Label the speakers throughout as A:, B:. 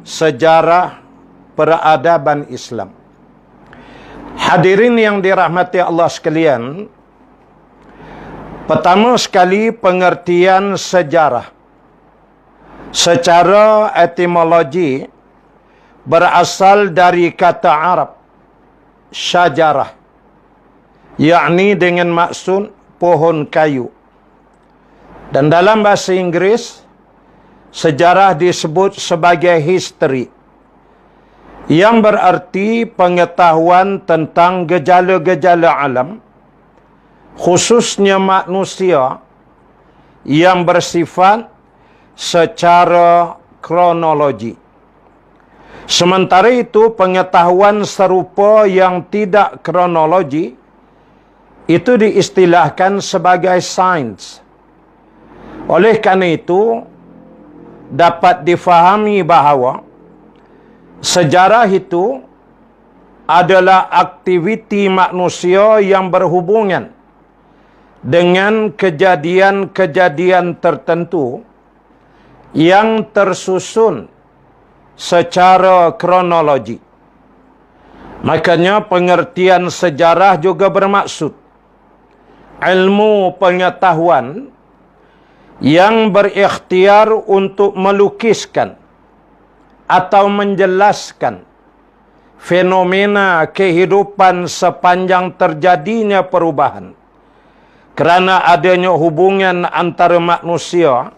A: sejarah peradaban Islam. Hadirin yang dirahmati Allah sekalian, pertama sekali pengertian sejarah. Secara etimologi berasal dari kata Arab syajarah, yakni dengan maksud pohon kayu. Dan dalam bahasa Inggris, sejarah disebut sebagai history, yang berarti pengetahuan tentang gejala-gejala alam, khususnya manusia, yang bersifat secara kronologi. Sementara itu, pengetahuan serupa yang tidak kronologi itu diistilahkan sebagai sains. Oleh kerana itu, dapat difahami bahawa sejarah itu adalah aktiviti manusia yang berhubungan dengan kejadian-kejadian tertentu yang tersusun secara kronologi. Makanya pengertian sejarah juga bermaksud ilmu pengetahuan yang berikhtiar untuk melukiskan atau menjelaskan fenomena kehidupan sepanjang terjadinya perubahan kerana adanya hubungan antara manusia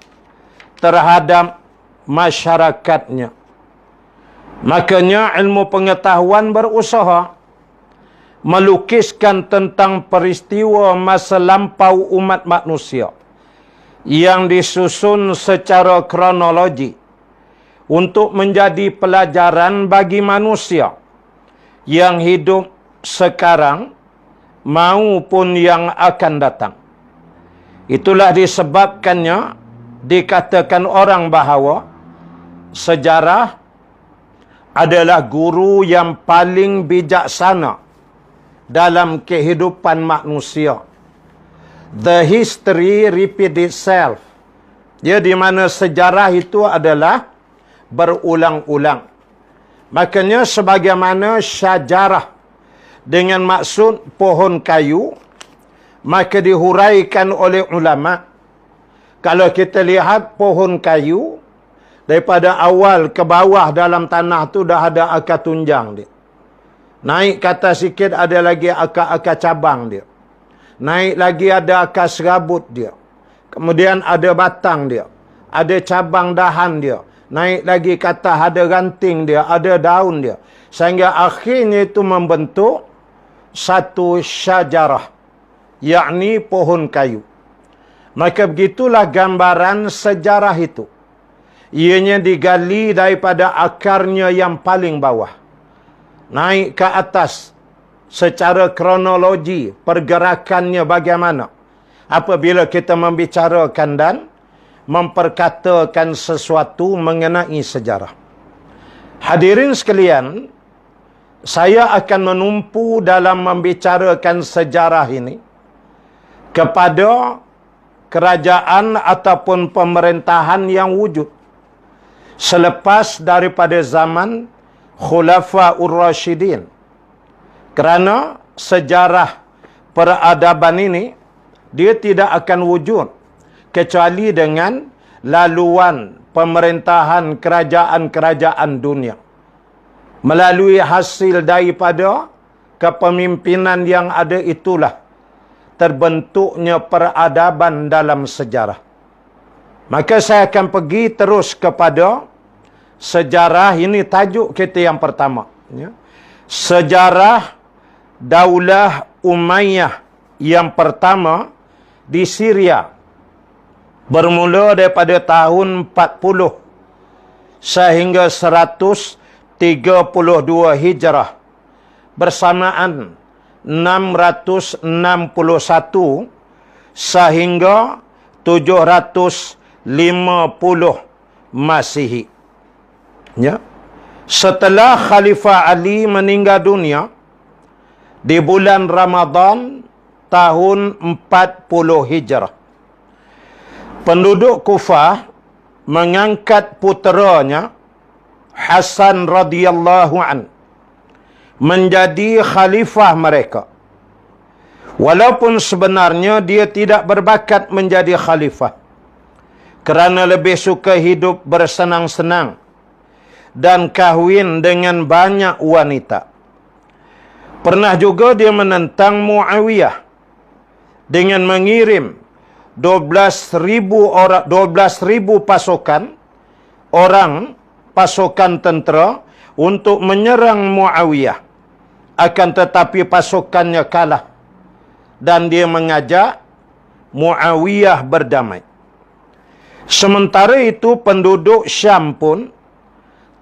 A: terhadap masyarakatnya. Makanya ilmu pengetahuan berusaha melukiskan tentang peristiwa masa lampau umat manusia yang disusun secara kronologi untuk menjadi pelajaran bagi manusia yang hidup sekarang maupun yang akan datang. Itulah disebabkannya dikatakan orang bahawa sejarah adalah guru yang paling bijaksana dalam kehidupan manusia. The history repeat itself. Dia di mana sejarah itu adalah berulang-ulang. Makanya sebagaimana syajarah dengan maksud pohon kayu, maka dihuraikan oleh ulama. Kalau kita lihat pohon kayu, daripada awal ke bawah dalam tanah tu dah ada akar tunjang dia. Naik ke atas sikit ada lagi akar-akar cabang dia. Naik lagi ada akar serabut dia. Kemudian ada batang dia. Ada cabang dahan dia. Naik lagi ke atas ada ranting dia. Ada daun dia. Sehingga akhirnya itu membentuk satu syajarah, yakni pohon kayu. Maka begitulah gambaran sejarah itu. Ianya digali daripada akarnya yang paling bawah. Naik ke atas secara kronologi pergerakannya bagaimana. Apabila kita membicarakan dan memperkatakan sesuatu mengenai sejarah. Hadirin sekalian, saya akan menumpu dalam membicarakan sejarah ini kepada kerajaan ataupun pemerintahan yang wujud selepas daripada zaman Khulafaur Rasyidin. Kerana sejarah peradaban ini dia tidak akan wujud kecuali dengan laluan pemerintahan kerajaan-kerajaan dunia. Melalui hasil daripada kepemimpinan yang ada itulah terbentuknya peradaban dalam sejarah. Maka saya akan pergi terus kepada sejarah ini, tajuk kita yang pertama. Ya. Sejarah Daulah Umayyah yang pertama di Syria. Bermula daripada tahun 40 sehingga 132 Hijrah. Bersamaan 661 sehingga 750 Masihi. Ya. Setelah Khalifah Ali meninggal dunia di bulan Ramadan tahun 40 Hijrah, penduduk Kufah mengangkat puteranya Hasan radhiyallahu an menjadi khalifah mereka. Walaupun sebenarnya dia tidak berbakat menjadi khalifah, kerana lebih suka hidup bersenang-senang dan kahwin dengan banyak wanita. Pernah juga dia menentang Muawiyah dengan mengirim 12,000 pasukan tentera untuk menyerang Muawiyah. Akan tetapi pasukannya kalah dan dia mengajak Muawiyah berdamai. Sementara itu penduduk Syam pun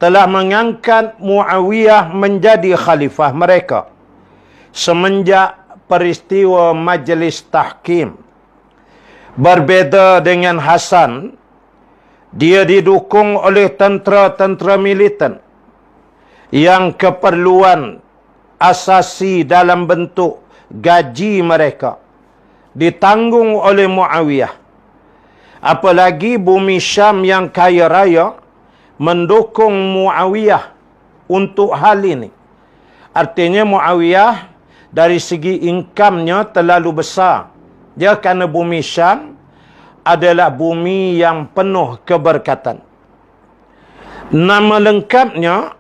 A: telah mengangkat Muawiyah menjadi khalifah mereka semenjak peristiwa Majlis Tahkim. Berbeza dengan Hasan, dia didukung oleh tentera-tentera militan yang keperluan asasi dalam bentuk gaji mereka ditanggung oleh Muawiyah. Apalagi bumi Syam yang kaya raya mendukung Muawiyah untuk hal ini. Artinya Muawiyah dari segi income-nya terlalu besar. Dia kerana bumi Syam adalah bumi yang penuh keberkatan. Nama lengkapnya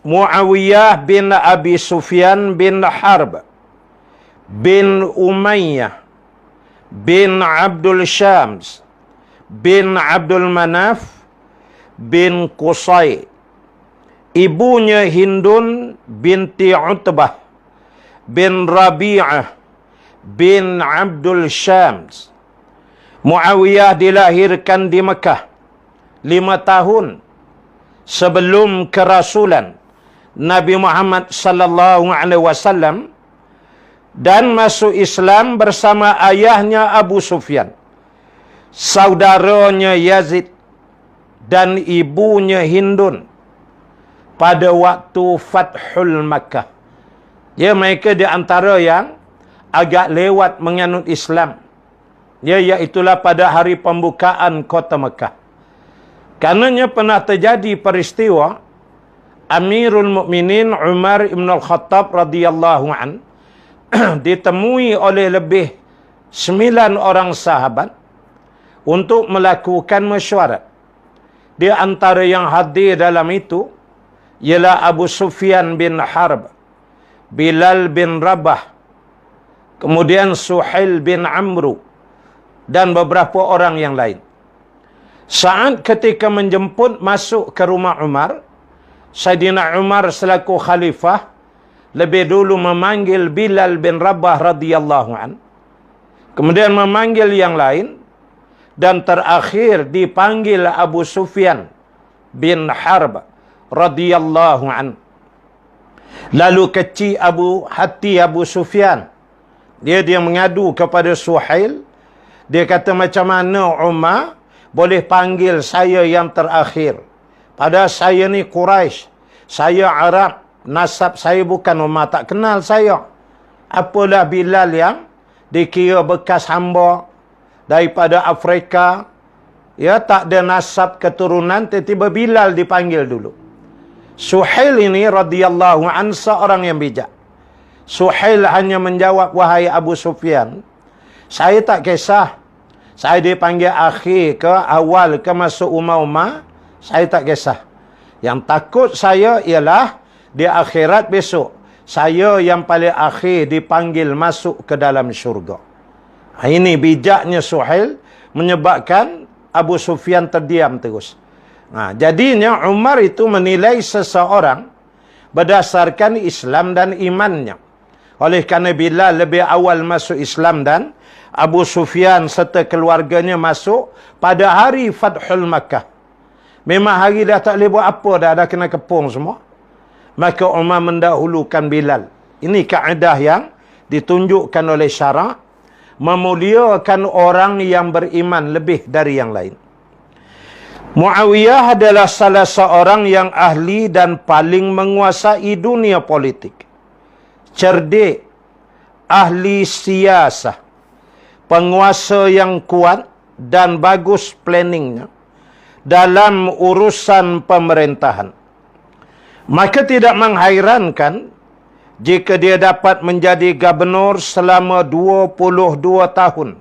A: Muawiyah bin Abi Sufyan bin Harb bin Umayyah bin Abdul Syams bin Abdul Manaf bin Qusay. Ibunya Hindun binti Utbah bin Rabi'ah bin Abdul Syams. Muawiyah dilahirkan di Mekah 5 tahun sebelum kerasulan Nabi Muhammad sallallahu alaihi wasallam dan masuk Islam bersama ayahnya Abu Sufyan, saudaranya Yazid dan ibunya Hindun pada waktu Fathul Makkah. Ya, mereka di antara yang agak lewat menganut Islam. Ya, iaitulah pada hari pembukaan kota Mekah. Karenanya pernah terjadi peristiwa Amirul Mukminin Umar ibn al-Khattab radhiyallahu an ditemui oleh lebih 9 orang sahabat untuk melakukan mesyuarat. Di antara yang hadir dalam itu ialah Abu Sufyan bin Harb, Bilal bin Rabah, kemudian Suhail bin Amru dan beberapa orang yang lain. Saat ketika menjemput masuk ke rumah Umar, Sayyidina Umar selaku khalifah lebih dulu memanggil Bilal bin Rabah radhiyallahu an, kemudian memanggil yang lain, dan terakhir dipanggil Abu Sufyan bin Harb radhiyallahu an. Lalu kecil hati Abu Sufyan, dia mengadu kepada Suhail. Dia kata, macam mana Umar boleh panggil saya yang terakhir? Padahal saya ni Quraisy, saya Arab, nasab saya bukan Umar, tak kenal saya. Apalah Bilal yang dikira bekas hamba daripada Afrika, ya, tak ada nasab keturunan, tiba-tiba Bilal dipanggil dulu. Suhail ini radhiyallahu an seorang yang bijak. Suhail hanya menjawab, wahai Abu Sufyan, saya tak kisah saya dipanggil akhir ke awal ke masuk umar-umar, saya tak kisah. Yang takut saya ialah di akhirat besok, saya yang paling akhir dipanggil masuk ke dalam syurga. Ini bijaknya Suhail menyebabkan Abu Sufyan terdiam terus. Jadinya Umar itu menilai seseorang berdasarkan Islam dan imannya. Oleh kerana Bilal lebih awal masuk Islam dan Abu Sufyan serta keluarganya masuk pada hari Fathul Makkah. Memang hari dah tak boleh buat apa dah kena kepung semua. Maka Umar mendahulukan Bilal. Ini kaedah yang ditunjukkan oleh syarak, memuliakan orang yang beriman lebih dari yang lain. Muawiyah adalah salah seorang yang ahli dan paling menguasai dunia politik. Cerdik, ahli siasah, penguasa yang kuat dan bagus planningnya dalam urusan pemerintahan. Maka tidak menghairankan jika dia dapat menjadi gubernur selama 22 tahun.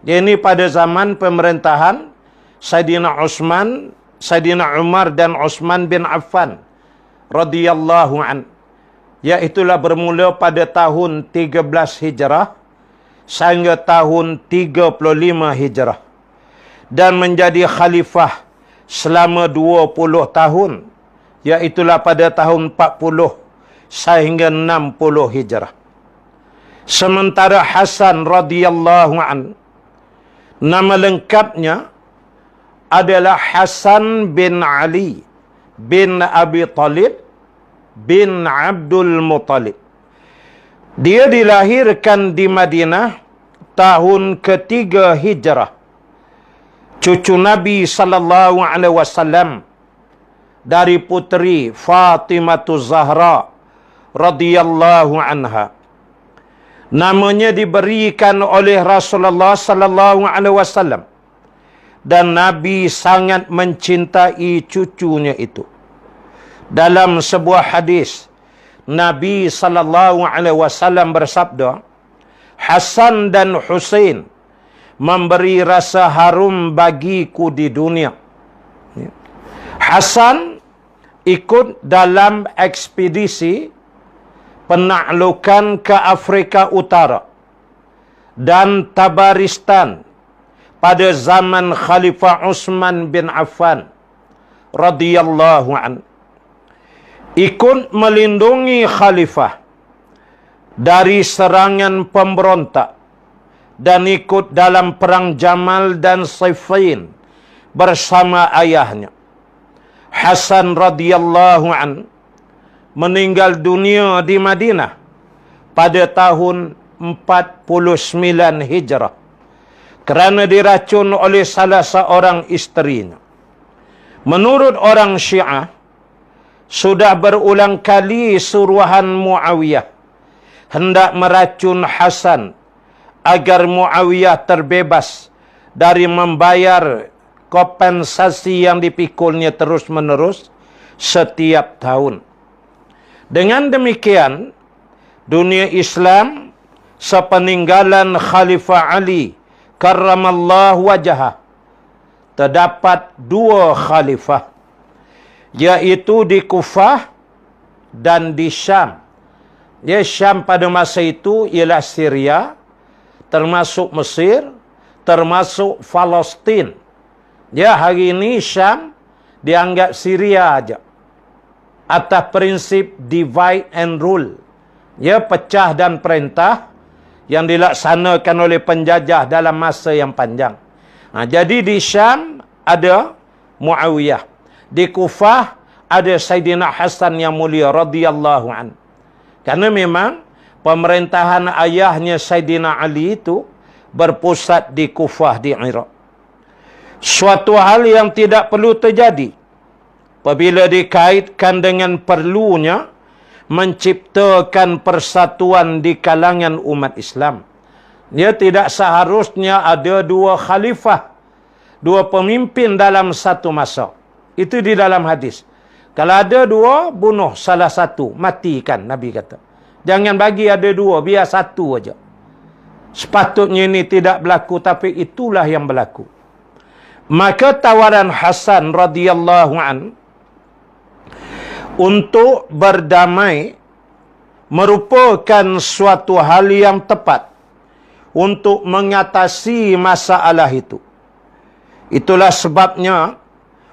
A: Ini pada zaman pemerintahan Saidina Utsman, Saidina Umar dan Utsman bin Affan radhiyallahu an. Iaitulah bermula pada tahun 13 Hijrah sehingga tahun 35 Hijrah. Dan menjadi khalifah selama 20 tahun. Iaitulah pada tahun 40 sehingga 60 Hijrah. Sementara Hasan radhiyallahu an, nama lengkapnya adalah Hasan bin Ali bin Abi Talib bin Abdul Muttalib. Dia dilahirkan di Madinah tahun ketiga Hijrah. Cucu Nabi sallallahu alaihi wasallam dari puteri Fatimah Zahra radhiyallahu anha. Namanya diberikan oleh Rasulullah sallallahu alaihi wasallam dan Nabi sangat mencintai cucunya itu. Dalam sebuah hadis Nabi sallallahu alaihi wasallam bersabda, Hasan dan Husain memberi rasa harum bagiku di dunia. Hasan ikut dalam ekspedisi penaklukan ke Afrika Utara dan Tabaristan pada zaman Khalifah Utsman bin Affan radhiyallahu an. Ikut melindungi khalifah dari serangan pemberontak dan ikut dalam perang Jamal dan Siffin bersama ayahnya. Hasan radhiyallahu an meninggal dunia di Madinah pada tahun 49 Hijrah kerana diracun oleh salah seorang isterinya. Menurut orang Syiah, sudah berulang kali suruhan Muawiyah hendak meracun Hasan agar Muawiyah terbebas dari membayar kompensasi yang dipikulnya terus-menerus setiap tahun. Dengan demikian, dunia Islam sepeninggalan Khalifah Ali karramallahu wajhah terdapat dua khalifah, yaitu di Kufah dan di Syam. Syam pada masa itu ialah Syria, termasuk Mesir, termasuk Palestin. Hari ini Syam dianggap Syria aja. Atas prinsip divide and rule. Pecah dan perintah yang dilaksanakan oleh penjajah dalam masa yang panjang. Jadi di Syam ada Muawiyah. Di Kufah ada Saidina Hasan yang mulia radhiyallahu an. Karena memang pemerintahan ayahnya Saidina Ali itu berpusat di Kufah di Iraq. Suatu hal yang tidak perlu terjadi apabila dikaitkan dengan perlunya menciptakan persatuan di kalangan umat Islam. Dia tidak seharusnya ada dua khalifah, dua pemimpin dalam satu masa. Itu di dalam hadis. Kalau ada dua, bunuh salah satu, matikan, Nabi kata. Jangan bagi ada dua, biar satu aja. Sepatutnya ini tidak berlaku, tapi itulah yang berlaku. Maka tawaran Hasan radhiyallahu an untuk berdamai merupakan suatu hal yang tepat untuk mengatasi masalah itu. Itulah sebabnya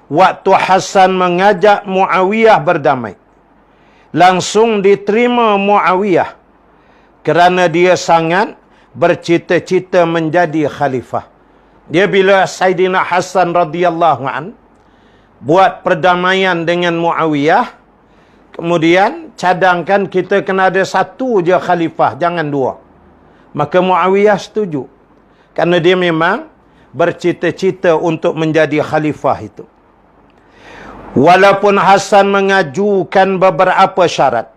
A: waktu Hasan mengajak Muawiyah berdamai, langsung diterima Muawiyah kerana dia sangat bercita-cita menjadi khalifah. Dia bila Saidina Hasan radhiyallahu an buat perdamaian dengan Muawiyah, kemudian cadangkan kita kena ada satu je khalifah, jangan dua. Maka Muawiyah setuju. Kerana dia memang bercita-cita untuk menjadi khalifah itu. Walaupun Hasan mengajukan beberapa syarat,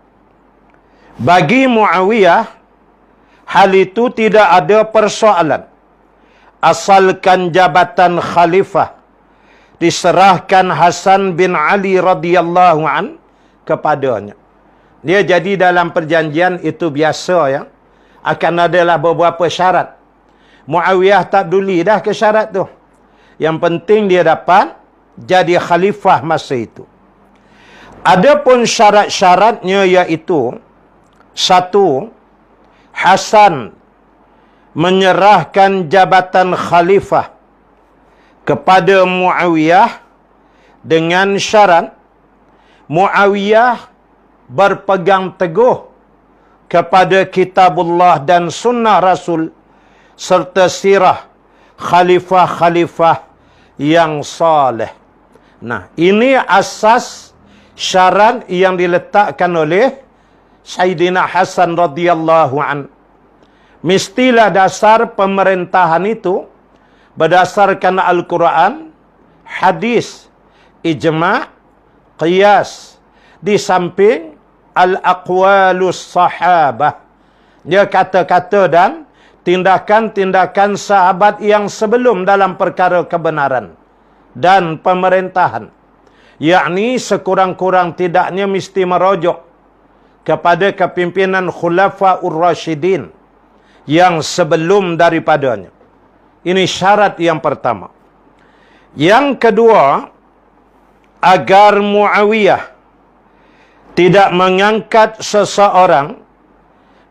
A: bagi Muawiyah hal itu tidak ada persoalan. Asalkan jabatan khalifah diserahkan Hasan bin Ali radhiyallahu an kepadanya. Dia jadi dalam perjanjian itu biasa ya. Akan adalah beberapa syarat. Muawiyah tak peduli dah ke syarat tu. Yang penting dia dapat jadi khalifah masa itu. Adapun syarat-syaratnya iaitu, satu, Hasan menyerahkan jabatan khalifah kepada Muawiyah dengan syarat Muawiyah berpegang teguh kepada kitabullah dan sunnah Rasul serta sirah khalifah-khalifah yang saleh. Nah, ini asas syarat yang diletakkan oleh Sayyidina Hasan radhiyallahu an. Mestilah dasar pemerintahan itu berdasarkan Al-Quran, hadis, ijma', qiyas, di samping al-aqwalus sahabah. Dia kata-kata dan tindakan-tindakan sahabat yang sebelum dalam perkara kebenaran dan pemerintahan. Yakni sekurang-kurang tidaknya mesti merujuk kepada kepimpinan Khulafaur Rasyidin yang sebelum daripadanya. Ini syarat yang pertama. Yang kedua, agar Muawiyah tidak mengangkat seseorang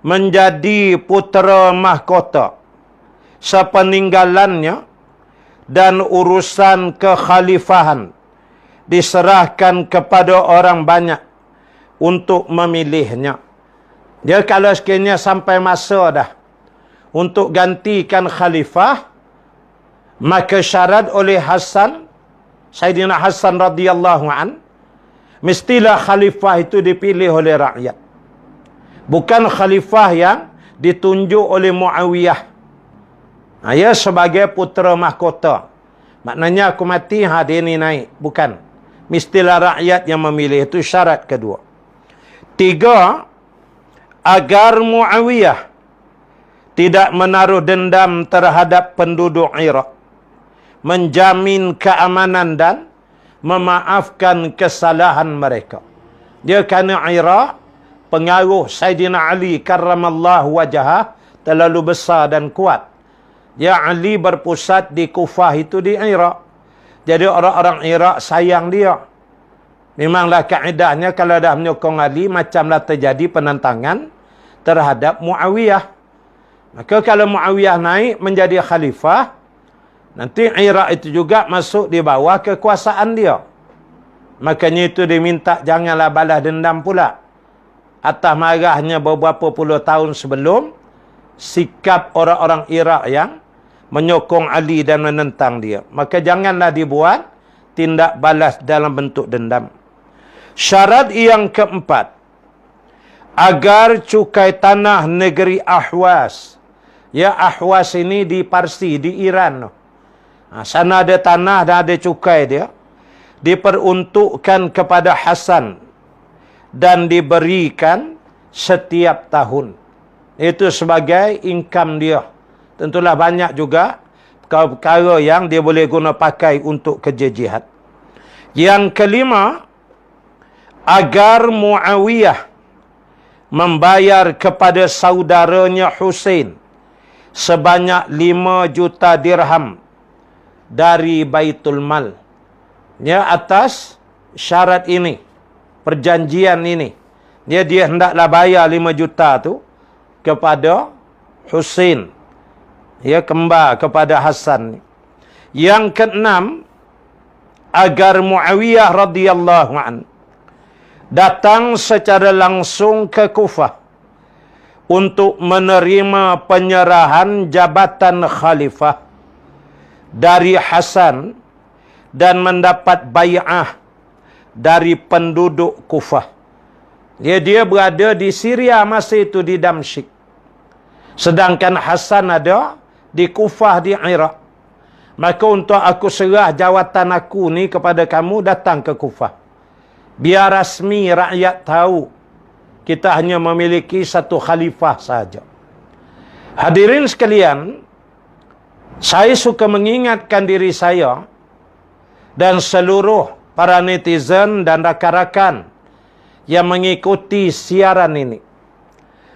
A: menjadi putera mahkota sepeninggalannya dan urusan kekhalifahan diserahkan kepada orang banyak untuk memilihnya. Dia kalau sekiranya sampai masa dah untuk gantikan khalifah, maka syarat oleh Hasan, Sayyidina Hasan radhiyallahu an, mestilah khalifah itu dipilih oleh rakyat. Bukan khalifah yang ditunjuk oleh Muawiyah. Ia sebagai putera mahkota. Maknanya aku mati, dia ni naik. Bukan. Mestilah rakyat yang memilih. Itu syarat kedua. Tiga, agar Muawiyah tidak menaruh dendam terhadap penduduk Iraq. Menjamin keamanan dan memaafkan kesalahan mereka. Dia kerana Iraq, pengaruh Sayyidina Ali karramallahu wajhah terlalu besar dan kuat. Ya, Ali berpusat di Kufah itu di Iraq. Jadi orang-orang Iraq sayang dia. Memanglah kaedahnya kalau dah menyokong Ali, macamlah terjadi penentangan terhadap Muawiyah. Maka kalau Muawiyah naik menjadi khalifah, nanti Iraq itu juga masuk di bawah kekuasaan dia. Makanya itu diminta janganlah balas dendam pula atas marahnya beberapa puluh tahun sebelum sikap orang-orang Iraq yang menyokong Ali dan menentang dia. Maka janganlah dibuat tindak balas dalam bentuk dendam. Syarat yang keempat, agar cukai tanah negeri Ahwas. Ya, Ahwas ini di Parsi, di Iran. Sana ada tanah dan ada cukai dia. Diperuntukkan kepada Hasan dan diberikan setiap tahun. Itu sebagai income dia. Tentulah banyak juga perkara yang dia boleh guna pakai untuk kerja jihad. Yang kelima, agar Muawiyah membayar kepada saudaranya Husain sebanyak 5 juta dirham dari Baitul Mal. Ya, atas syarat ini, perjanjian ini. Dia hendaklah bayar 5 juta tu kepada Husain. Ya, kembar kepada Hasan. Yang keenam, agar Muawiyah radhiyallahu an datang secara langsung ke Kufah untuk menerima penyerahan jabatan khalifah dari Hasan dan mendapat bai'ah dari penduduk Kufah. Dia berada di Syria masa itu, di Damsyik. Sedangkan Hasan ada di Kufah di Iraq. Maka untuk aku serah jawatan aku ni kepada kamu, datang ke Kufah. Biar rasmi rakyat tahu kita hanya memiliki satu khalifah saja. Hadirin sekalian, saya suka mengingatkan diri saya dan seluruh para netizen dan rakan-rakan yang mengikuti siaran ini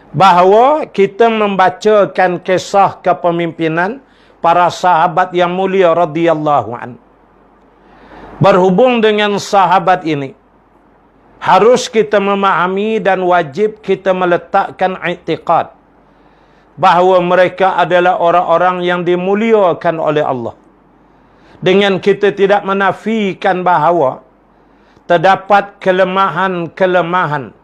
A: bahawa kita membacakan kisah kepemimpinan para sahabat yang mulia radhiyallahu an. Berhubung dengan sahabat ini, harus kita memahami dan wajib kita meletakkan i'tiqad bahawa mereka adalah orang-orang yang dimuliakan oleh Allah. Dengan kita tidak menafikan bahawa terdapat kelemahan-kelemahan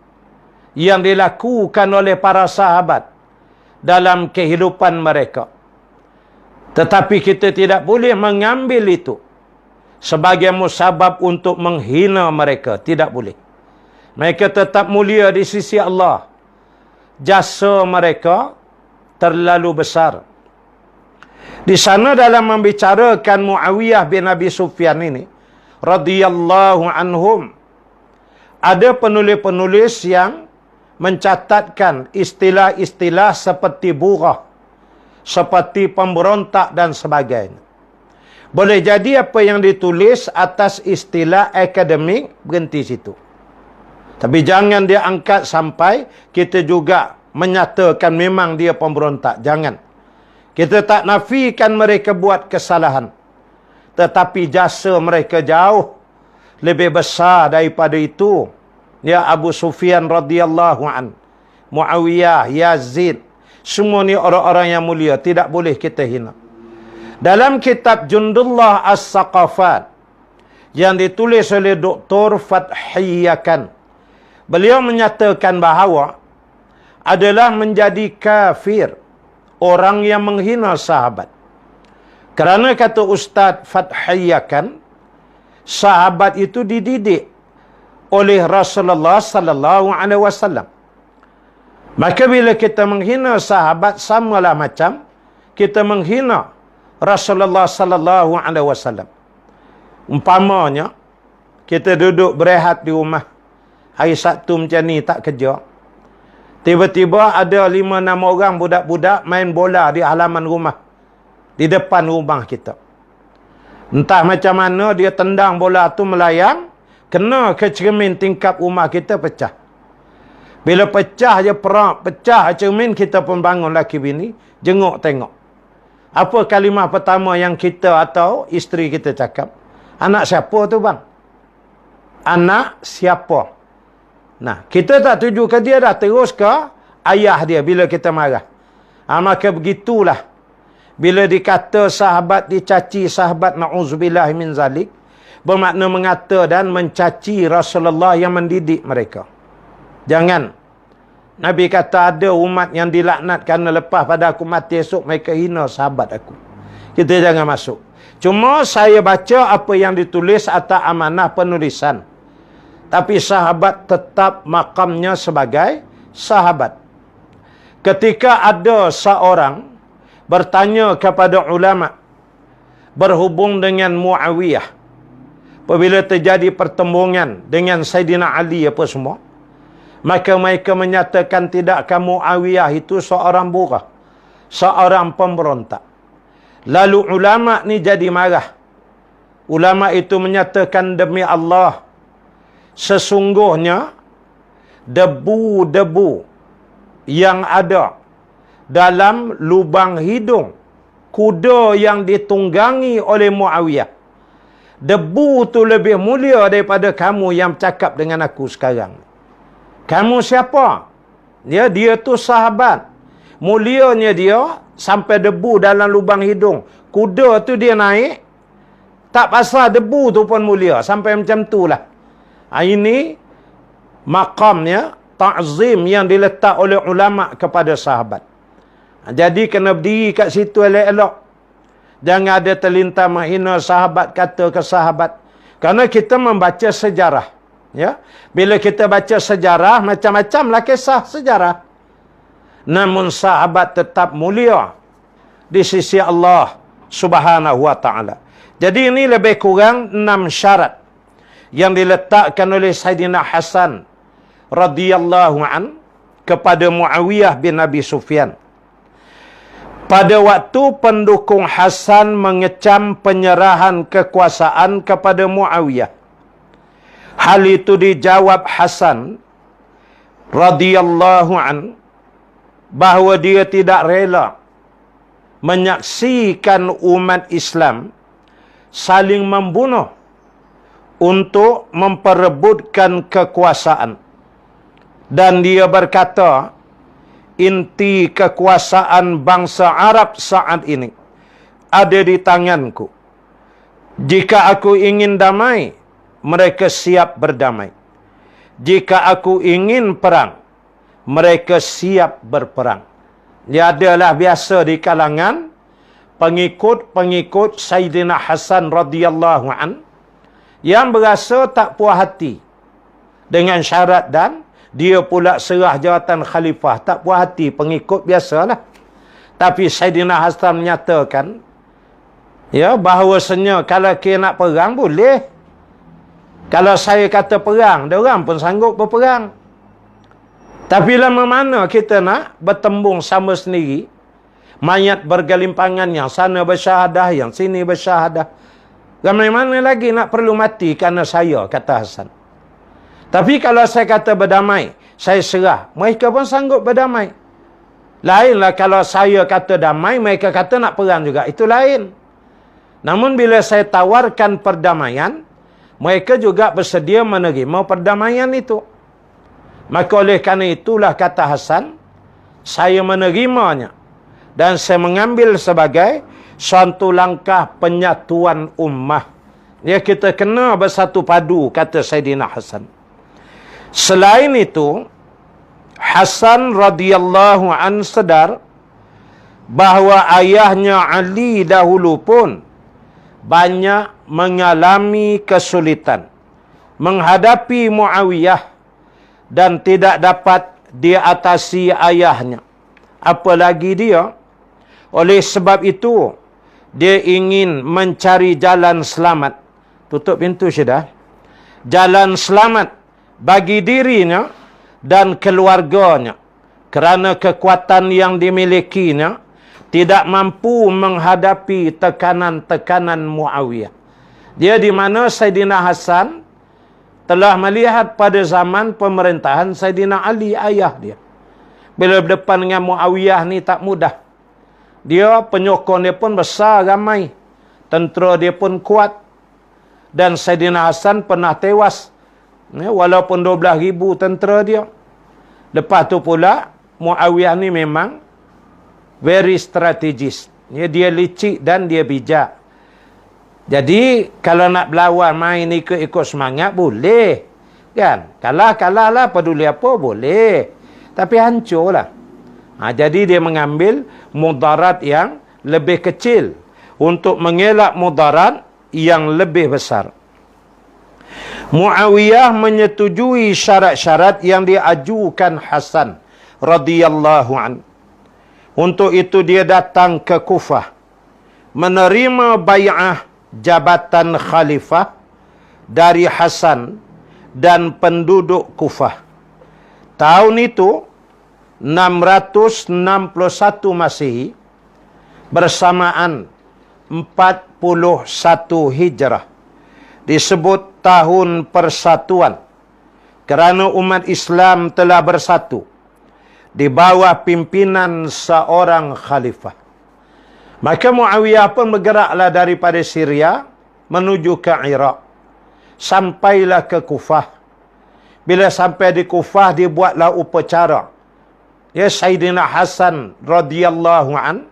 A: yang dilakukan oleh para sahabat dalam kehidupan mereka. Tetapi kita tidak boleh mengambil itu sebagai musabab untuk menghina mereka. Tidak boleh. Mereka tetap mulia di sisi Allah. Jasa mereka terlalu besar. Di sana dalam membicarakan Muawiyah bin Abi Sufyan ini, radhiyallahu anhum, ada penulis-penulis yang mencatatkan istilah-istilah seperti burah, seperti pemberontak dan sebagainya. Boleh jadi apa yang ditulis atas istilah akademik berhenti situ. Tapi jangan dia angkat sampai kita juga menyatakan memang dia pemberontak. Jangan. Kita tak nafikan mereka buat kesalahan. Tetapi jasa mereka jauh lebih besar daripada itu. Ya, Abu Sufyan radhiyallahu an, Muawiyah, Yazid, semua ni orang-orang yang mulia. Tidak boleh kita hina. Dalam kitab Jundullah As-Saqafat yang ditulis oleh Dr. Fathiyakan, beliau menyatakan bahawa adalah menjadi kafir orang yang menghina sahabat. Kerana kata Ustaz Fathiyakan, sahabat itu dididik oleh Rasulullah sallallahu alaihi wasallam. Maka bila kita menghina sahabat, samalah macam kita menghina Rasulullah sallallahu alaihi wasallam. Umpamanya kita duduk berehat di rumah hari Sabtu macam ni, tak kerja. Tiba-tiba ada 5-6 orang budak-budak main bola di halaman rumah, di depan rumah kita. Entah macam mana dia tendang bola tu melayang, kena ke cermin tingkap rumah kita, pecah. Bila pecah je perak, pecah cermin, kita pun bangun laki bini, jenguk tengok. Apa kalimah pertama yang kita atau isteri kita cakap? Anak siapa tu bang? Anak siapa? Nah, kita tak tuju ke dia dah, terus ke ayah dia bila kita marah. Maka begitulah. Bila dikata sahabat dicaci sahabat, na'udzubillah min zalik, bermakna mengata dan mencaci Rasulullah yang mendidik mereka. Jangan. Nabi kata ada umat yang dilaknat kerana lepas pada aku mati esok mereka hina sahabat aku. Kita jangan masuk. Cuma saya baca apa yang ditulis atas amanah penulisan. Tapi sahabat tetap makamnya sebagai sahabat. Ketika ada seorang bertanya kepada ulama berhubung dengan Muawiyah, apabila terjadi pertembungan dengan Saidina Ali apa semua, maka mereka menyatakan tidakkan Muawiyah itu seorang burah, seorang pemberontak. Lalu ulama ni jadi marah. Ulama itu menyatakan, demi Allah, sesungguhnya debu-debu yang ada dalam lubang hidung kuda yang ditunggangi oleh Muawiyah, debu tu lebih mulia daripada kamu yang cakap dengan aku sekarang. Kamu siapa? Dia tu sahabat. Mulianya dia sampai debu dalam lubang hidung. Kuda tu dia naik, tak pasal debu tu pun mulia. Sampai macam tu lah. Ini makamnya ta'zim yang diletak oleh ulama kepada sahabat. Jadi kena berdiri kat situ elok-elok. Jangan ada terlintas menghina sahabat, kata ke sahabat. Kerana kita membaca sejarah. Ya, bila kita baca sejarah, macam-macamlah kisah sejarah. Namun sahabat tetap mulia di sisi Allah Subhanahu wa taala. Jadi ini lebih kurang 6 syarat yang diletakkan oleh Saidina Hasan radhiyallahu an kepada Muawiyah bin Abi Sufyan. Pada waktu pendukung Hasan mengecam penyerahan kekuasaan kepada Muawiyah, hal itu dijawab Hasan radhiyallahu an bahawa dia tidak rela menyaksikan umat Islam saling membunuh untuk memperebutkan kekuasaan. Dan dia berkata, inti kekuasaan bangsa Arab saat ini ada di tanganku. Jika aku ingin damai, mereka siap berdamai. Jika aku ingin perang, mereka siap berperang. Dia adalah biasa di kalangan pengikut-pengikut Sayyidina Hasan radhiyallahu an yang berasa tak puas hati dengan syarat dan dia pula serah jawatan khalifah. Tak puas hati, pengikut biasalah. Tapi Sayyidina Hasan menyatakan, ya, bahawasanya kalau kita nak perang boleh. Kalau saya kata perang, diorang pun sanggup berperang. Tapi lama mana kita nak bertembung sama sendiri, mayat bergelimpangan, yang sana bersyahadah, yang sini bersyahadah. Ramai mana lagi nak perlu mati kerana saya, kata Hasan. Tapi kalau saya kata berdamai, saya serah, mereka pun sanggup berdamai. Lainlah kalau saya kata damai, mereka kata nak perang juga, itu lain. Namun bila saya tawarkan perdamaian, mereka juga bersedia menerima perdamaian itu. Maka oleh kerana itulah, kata Hasan, saya menerimanya. Dan saya mengambil sebagai suatu langkah penyatuan ummah. Ya, kita kena bersatu padu, kata Sayyidina Hasan. Selain itu, Hasan radhiyallahu an sedar bahawa ayahnya Ali dahulu pun banyak mengalami kesulitan menghadapi Muawiyah dan tidak dapat diatasi ayahnya. Apalagi dia. Oleh sebab itu, dia ingin mencari jalan selamat. Tutup pintu sudah. Jalan selamat bagi dirinya dan keluarganya. Kerana kekuatan yang dimilikinya tidak mampu menghadapi tekanan-tekanan Muawiyah. Dia di mana Sayyidina Hasan telah melihat pada zaman pemerintahan Sayyidina Ali, ayah dia. Bila berdepan dengan Muawiyah ni tak mudah. Dia, penyokong dia pun besar, ramai. Tentera dia pun kuat. Dan Sayyidina Hasan pernah tewas. Walaupun 12,000 tentera dia. Lepas tu pula, Muawiyah ni memang very strategis. Dia licik dan dia bijak. Jadi, kalau nak berlawan main ikut semangat, boleh. Kan? Kalah lah, peduli apa, boleh. Tapi hancurlah. Jadi dia mengambil mudarat yang lebih kecil untuk mengelak mudarat yang lebih besar. Muawiyah menyetujui syarat-syarat yang diajukan Hasan radhiyallahu an. Untuk itu dia datang ke Kufah, menerima bai'ah jabatan khalifah dari Hasan dan penduduk Kufah. Tahun itu 661 Masehi bersamaan 41 Hijrah disebut tahun persatuan kerana umat Islam telah bersatu di bawah pimpinan seorang khalifah. Maka Muawiyah pun bergeraklah daripada Syria menuju ke Iraq. Sampailah ke Kufah. Bila sampai di Kufah, dibuatlah upacara. Ya, Sayyidina Hasan radhiyallahu an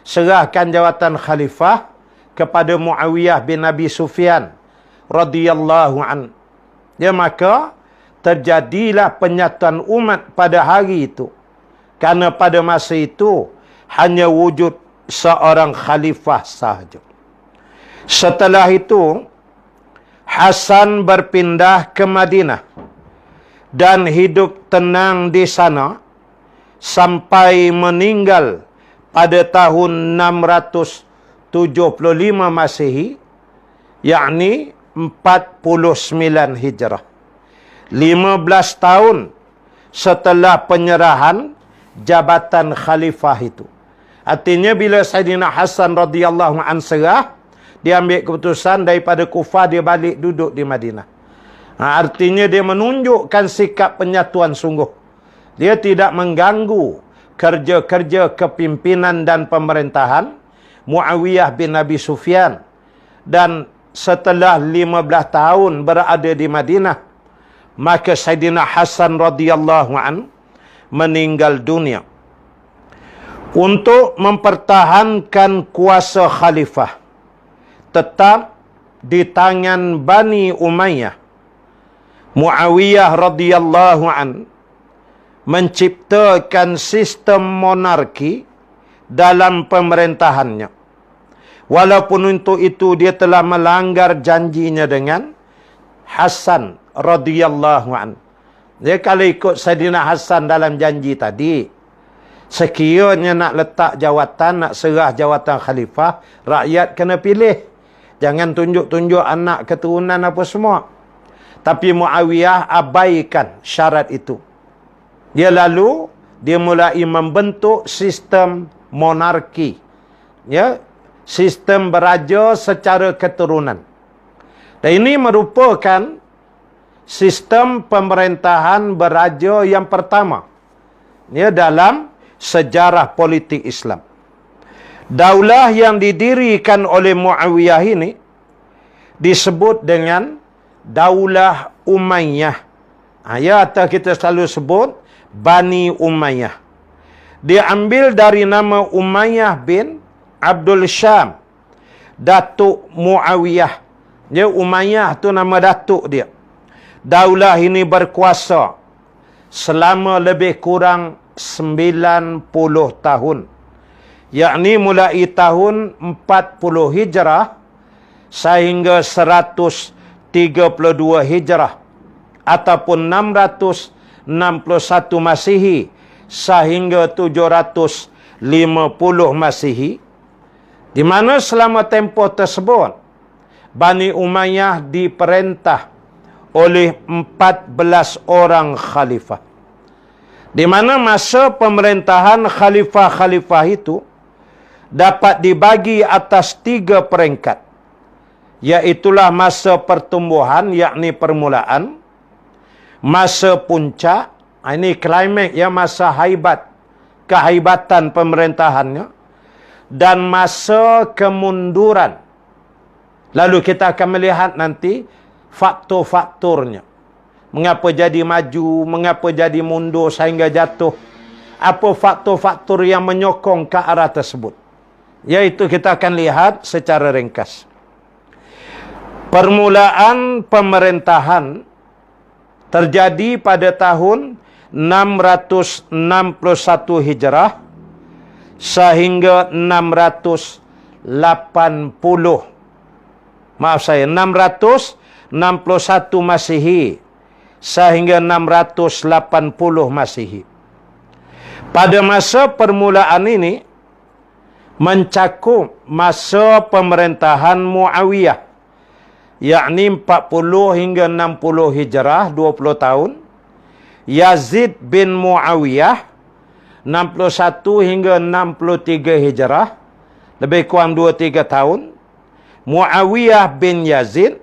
A: serahkan jawatan khalifah kepada Muawiyah bin Abi Sufyan radhiyallahu an. Ya, maka terjadilah penyatuan umat pada hari itu. Karena pada masa itu hanya wujud seorang khalifah sahaja. Setelah itu, Hasan berpindah ke Madinah dan hidup tenang di sana sampai meninggal pada tahun 675 Masehi, yakni 49 Hijrah. 15 tahun setelah penyerahan jabatan khalifah itu. Artinya bila Sayyidina Hasan radhiyallahu an serah, dia ambil keputusan daripada Kufah, dia balik duduk di Madinah. Artinya dia menunjukkan sikap penyatuan sungguh Dia tidak mengganggu kerja-kerja kepimpinan dan pemerintahan Muawiyah bin Abi Sufyan. Dan setelah 15 tahun berada di Madinah, maka Sayyidina Hasan radhiyallahu an meninggal dunia. Untuk mempertahankan kuasa khalifah tetap di tangan Bani Umayyah, Muawiyah radhiyallahu an menciptakan sistem monarki dalam pemerintahannya. Walaupun untuk itu dia telah melanggar janjinya dengan Hasan radhiyallahu an. Dia kalau ikut Sayyidina Hasan dalam janji tadi, sekiranya nak letak jawatan, nak serah jawatan khalifah, rakyat kena pilih. Jangan tunjuk-tunjuk anak keturunan apa semua. Tapi Muawiyah abaikan syarat itu. Dia mulai membentuk sistem monarki. Ya, sistem beraja secara keturunan. Dan ini merupakan sistem pemerintahan beraja yang pertama, ya, dalam sejarah politik Islam. Daulah yang didirikan oleh Muawiyah ini disebut dengan Daulah Umayyah. Ya, atau kita selalu sebut Bani Umayyah. Dia ambil dari nama Umayyah bin Abdul Syam, Datuk Muawiyah. Dia Umayyah tu nama datuk dia. Daulah ini berkuasa selama lebih kurang 90 tahun. Yakni mulai tahun 40 Hijrah sehingga 132 Hijrah ataupun 661 Masihi sehingga 750 Masihi, di mana selama tempoh tersebut Bani Umayyah diperintah oleh 14 orang khalifah. Di mana masa pemerintahan khalifah-khalifah itu dapat dibagi atas 3 peringkat. Iaitulah masa pertumbuhan, yakni permulaan, masa puncak, ini klimaks, ya, masa haibat, kehaibatan pemerintahannya, dan masa kemunduran. Lalu kita akan melihat nanti faktor-faktornya. Mengapa jadi maju, mengapa jadi mundur sehingga jatuh. Apa faktor-faktor yang menyokong ke arah tersebut. Iaitu kita akan lihat secara ringkas. Permulaan pemerintahan terjadi pada tahun 661 Hijrah sehingga 661 Masihi sehingga 680 Masihi. Pada masa permulaan ini mencakup masa pemerintahan Muawiyah, yakni 40 hingga 60 Hijrah, 20 tahun. Yazid bin Muawiyah 61 hingga 63 Hijrah, lebih kurang 2-3 tahun. Muawiyah bin Yazid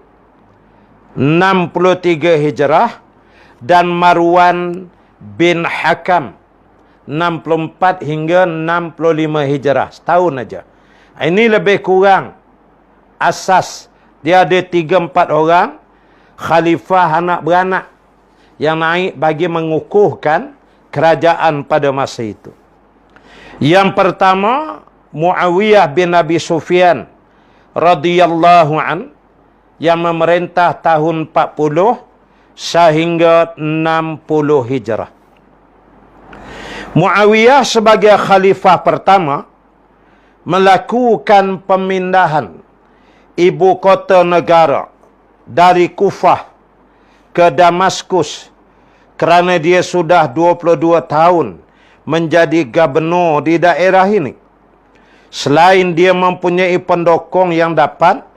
A: 63 Hijrah, dan Marwan bin Hakam 64 hingga 65 Hijrah, setahun aja. Ini lebih kurang asas. Dia ada 3-4 orang khalifah anak beranak yang naik bagi mengukuhkan kerajaan pada masa itu. Yang pertama, Muawiyah bin Abi Sufyan radhiyallahu an, yang memerintah tahun 40 sehingga 60 Hijrah. Muawiyah sebagai khalifah pertama melakukan pemindahan ibu kota negara dari Kufah ke Damaskus kerana dia sudah 22 tahun menjadi gubernur di daerah ini. Selain dia mempunyai pendukung yang dapat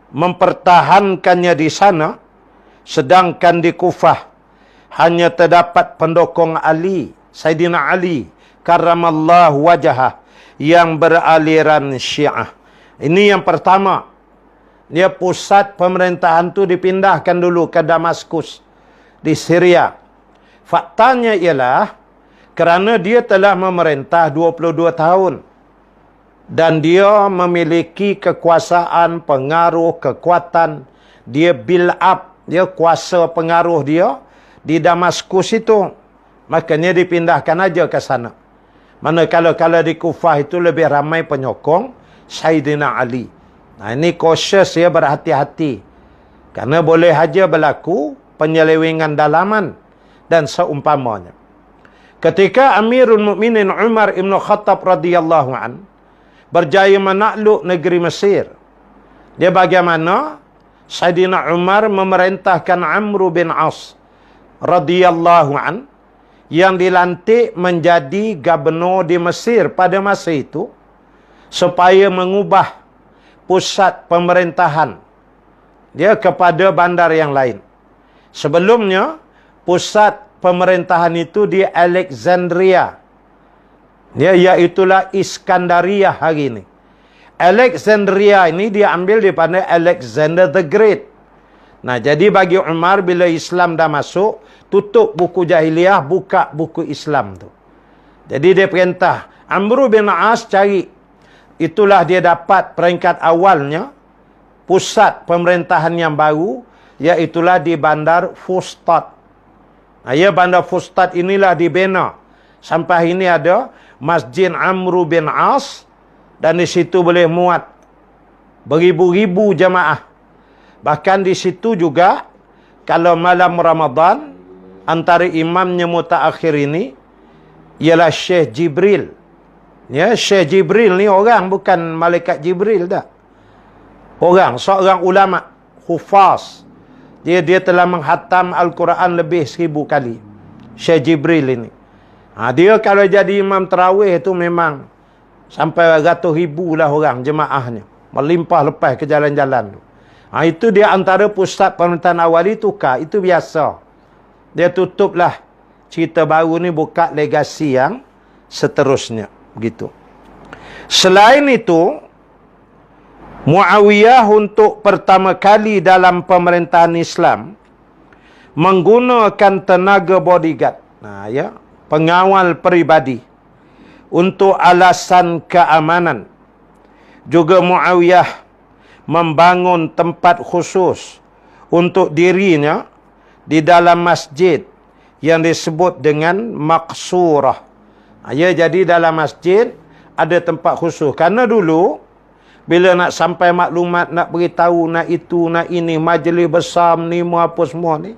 A: mempertahankannya di sana, sedangkan di Kufah hanya terdapat pendukung Ali, Sayyidina Ali karramallahu wajhah, yang beraliran Syiah. Ini yang pertama. Dia pusat pemerintahan tu dipindahkan dulu ke Damaskus di Syria. Faktanya ialah Kerana dia telah memerintah 22 tahun. Dan dia memiliki kekuasaan, pengaruh, kekuatan. Dia build up, dia kuasa pengaruh dia di Damaskus itu. Makanya dipindahkan aja ke sana. Manakala di Kufah itu lebih ramai penyokong Sayyidina Ali. Nah, ini cautious, ya, berhati-hati. Karena boleh saja berlaku penyelewengan dalaman dan seumpamanya. Ketika Amirul Mukminin Umar Ibn Khattab radhiyallahu an berjaya menakluk negeri Mesir, dia bagaimana Sayyidina Umar memerintahkan Amr bin As radhiyallahu an yang dilantik menjadi gubernur di Mesir pada masa itu, supaya mengubah pusat pemerintahan dia kepada bandar yang lain. Sebelumnya, pusat pemerintahan itu di Alexandria. Ya, iaitulah Iskandaria hari ini. Alexandria ini diambil daripada Alexander the Great. Nah, jadi bagi Umar, bila Islam dah masuk, tutup buku jahiliyah, buka buku Islam tu. Jadi dia perintah Amr bin As cari. Itulah dia dapat peringkat awalnya pusat pemerintahan yang baru, iaitulah di bandar Fustat. Nah, ya, bandar Fustat inilah dibina. Sampai ini ada Masjid Amr bin As, dan di situ boleh muat beribu-ribu jemaah. Bahkan di situ juga, kalau malam Ramadan, antara imamnya mutaakhir ini ialah Syekh Jibril. Ya, Syekh Jibril ni orang, bukan malaikat Jibril dah. Orang, seorang ulama, hufaz. Dia telah menghatam Al-Quran lebih 1000 kali. Syekh Jibril ini. Dia kalau jadi imam tarawih itu memang sampai ratus ribu lah orang jemaahnya. Melimpah lepas ke jalan-jalan tu. Itu dia antara pusat pemerintahan awal itu tukar. Itu biasa. Dia tutuplah cerita baru ni, buka legasi yang seterusnya. Begitu. Selain itu, Muawiyah untuk pertama kali dalam pemerintahan Islam menggunakan tenaga bodyguard. Nah, ya, pengawal peribadi untuk alasan keamanan. Juga Muawiyah membangun tempat khusus untuk dirinya di dalam masjid yang disebut dengan Maqsurah. Ya, jadi dalam masjid ada tempat khusus. Karena dulu bila nak sampai maklumat, nak beritahu, nak itu, nak ini, majlis besar ni, apa semua ni,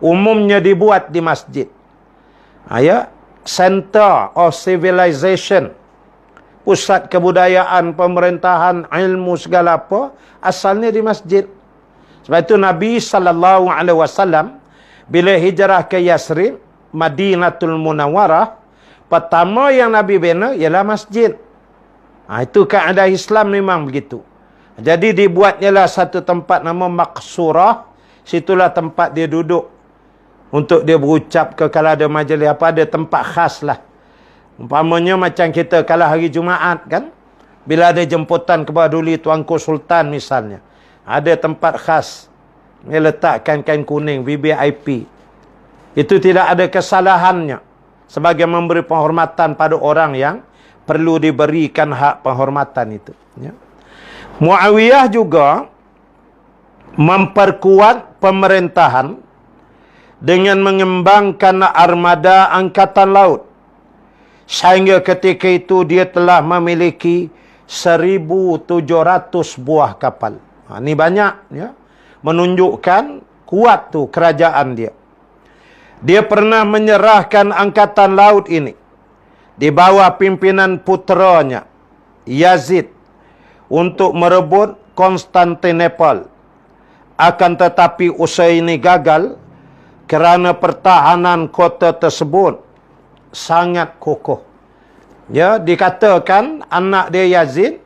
A: umumnya dibuat di masjid. Ya, Center of Civilization, pusat kebudayaan, pemerintahan, ilmu, segala apa, asalnya di masjid. Sebab itu Nabi SAW bila hijrah ke Yasrib, Madinatul Munawwarah, pertama yang Nabi bina ialah masjid. Itu kaedah Islam memang begitu. Jadi dibuatnyalah satu tempat nama Maqsurah. Situlah tempat dia duduk untuk dia berucap ke kalau ada majlis apa, ada tempat khas lah. Umpamanya macam kita kalau hari Jumaat kan, bila ada jemputan kepada Duli Tuanku Sultan misalnya, ada tempat khas. Dia letakkan kain kuning, VVIP. Itu tidak ada kesalahannya sebagai memberi penghormatan pada orang yang perlu diberikan hak penghormatan itu. Ya. Muawiyah juga memperkuat pemerintahan dengan mengembangkan armada angkatan laut. Sehingga ketika itu dia telah memiliki 1,700 buah kapal. Ini banyak, ya. Menunjukkan kuat tu kerajaan dia. Dia pernah menyerahkan angkatan laut ini di bawah pimpinan puteranya Yazid untuk merebut Konstantinopel. Akan tetapi usaha ini gagal kerana pertahanan kota tersebut sangat kokoh. Ya, dikatakan anak dia Yazid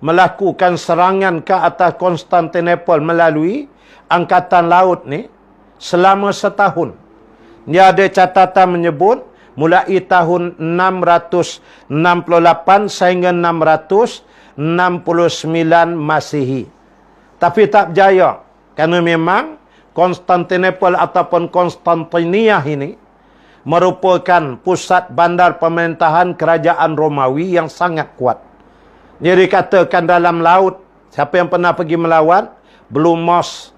A: melakukan serangan ke atas Konstantinopel melalui angkatan laut ni selama setahun. Dia ada catatan menyebut mulai tahun 668 sehingga 669 Masihi. Tapi tak berjaya. Kerana memang Konstantinopel ataupun Konstantiniah ini merupakan pusat bandar pemerintahan kerajaan Romawi yang sangat kuat. Dia dikatakan dalam laut, siapa yang pernah pergi melawan, Blue Mosque,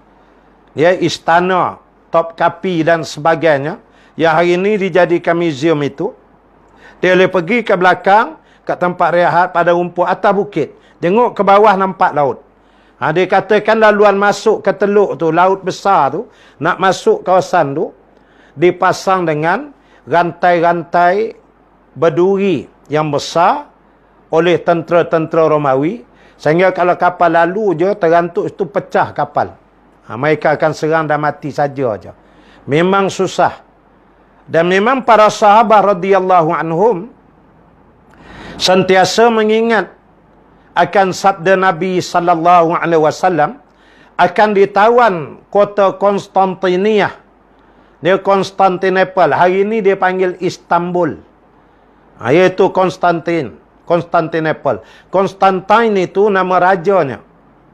A: ya, istana, Topkapi dan sebagainya, yang hari ini dijadikan museum itu, dia boleh pergi ke belakang, kat tempat rehat pada rumput atas bukit. Tengok ke bawah nampak laut. Dia katakan laluan masuk ke teluk tu, laut besar tu, nak masuk kawasan tu, dipasang dengan rantai-rantai berduri yang besar oleh tentera-tentera Romawi, sehingga kalau kapal lalu je, terantuk itu pecah kapal. Mereka akan serang dan mati saja je. Memang susah. Dan memang para sahabat radhiyallahu anhum sentiasa mengingat akan sabda Nabi sallallahu alaihi wasallam akan ditawan kota Konstantinia. Dia Konstantinopel. Hari ini dia panggil Istanbul. Iaitu Konstantinopel. Konstantin itu nama rajanya.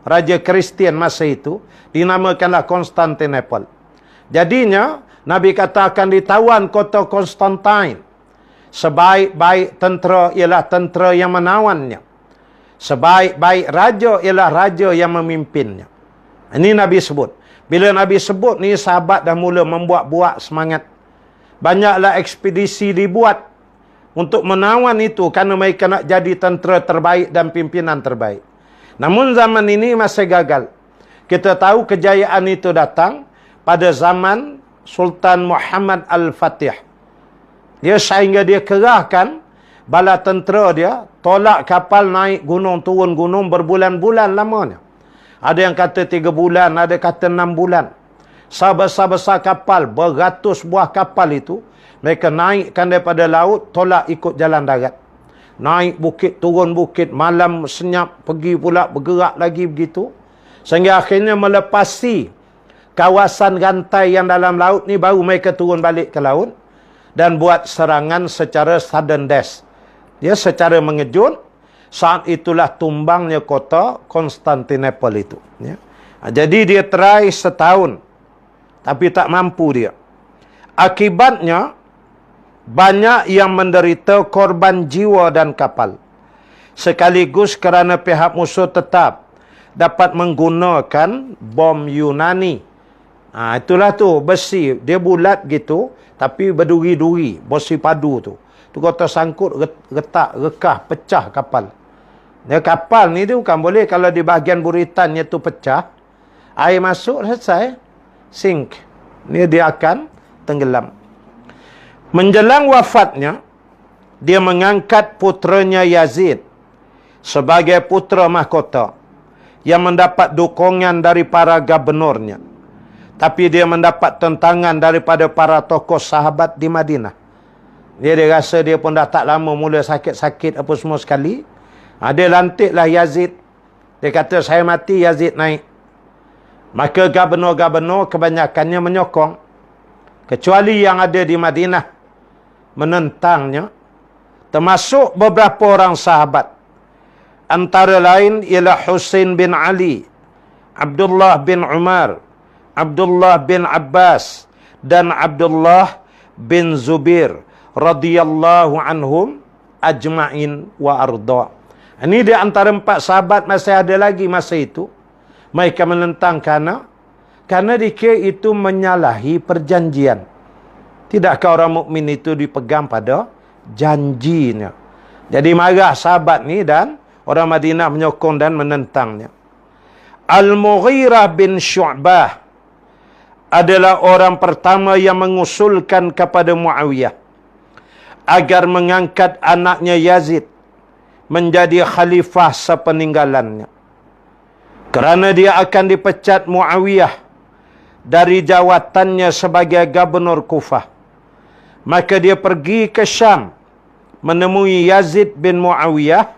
A: Raja Kristian masa itu dinamakanlah Konstantinopel. Jadinya Nabi kata akan ditawan kota Konstantin. Sebaik-baik tentera ialah tentera yang menawannya. Sebaik-baik raja ialah raja yang memimpinnya. Ini Nabi sebut. Bila Nabi sebut ni, sahabat dah mula membuat-buat semangat. Banyaklah ekspedisi dibuat untuk menawan itu kerana mereka nak jadi tentera terbaik dan pimpinan terbaik. Namun zaman ini masih gagal. Kita tahu kejayaan itu datang pada zaman Sultan Muhammad Al-Fatih. Dia sehingga dia kerahkan bala tentera dia, tolak kapal naik gunung, turun gunung berbulan-bulan lamanya. Ada yang kata 3 bulan, ada kata 6 bulan. Besar-besar kapal, beratus buah kapal itu, mereka naikkan daripada laut, tolak ikut jalan darat. Naik bukit, turun bukit, malam senyap, pergi pula, bergerak lagi begitu. Sehingga akhirnya melepasi kawasan rantai yang dalam laut ni, baru mereka turun balik ke laut dan buat serangan secara sudden death. Dia secara mengejut, saat itulah tumbangnya kota Konstantinopel itu. Ya. Jadi dia try setahun, tapi tak mampu dia. Akibatnya, banyak yang menderita korban jiwa dan kapal. Sekaligus kerana pihak musuh tetap dapat menggunakan bom Yunani. Itulah tu, besi. Dia bulat gitu, tapi berduri-duri, besi padu tu. Tu kata sangkut, retak, rekah, pecah kapal. Ya, kapal ni dia bukan boleh kalau di bahagian buritannya tu pecah, air masuk, selesai, sink. Ni dia akan tenggelam. Menjelang wafatnya, dia mengangkat putranya Yazid sebagai putera mahkota yang mendapat dukungan dari para gubernurnya. Tapi dia mendapat tentangan daripada para tokoh sahabat di Madinah. Dia rasa dia pun dah tak lama mula sakit-sakit apa semua sekali. Dia lantiklah Yazid. Dia kata, saya mati, Yazid naik. Maka gubernur-gubernur kebanyakannya menyokong. Kecuali yang ada di Madinah menentangnya. Termasuk beberapa orang sahabat. Antara lain ialah Husain bin Ali, Abdullah bin Umar, Abdullah bin Abbas, dan Abdullah bin Zubair radhiyallahu anhum ajma'in wa arda. Ini di antara 4 sahabat masih ada lagi masa itu. Mereka menentang karena dikira itu menyalahi perjanjian. Tidakkah orang mukmin itu dipegang pada janjinya? Jadi marah sahabat ni dan orang Madinah menyokong dan menentangnya. Al-Mughirah bin Syu'bah adalah orang pertama yang mengusulkan kepada Muawiyah agar mengangkat anaknya Yazid menjadi khalifah sepeninggalannya. Kerana dia akan dipecat Muawiyah dari jawatannya sebagai gubernur Kufah. Maka dia pergi ke Syam menemui Yazid bin Muawiyah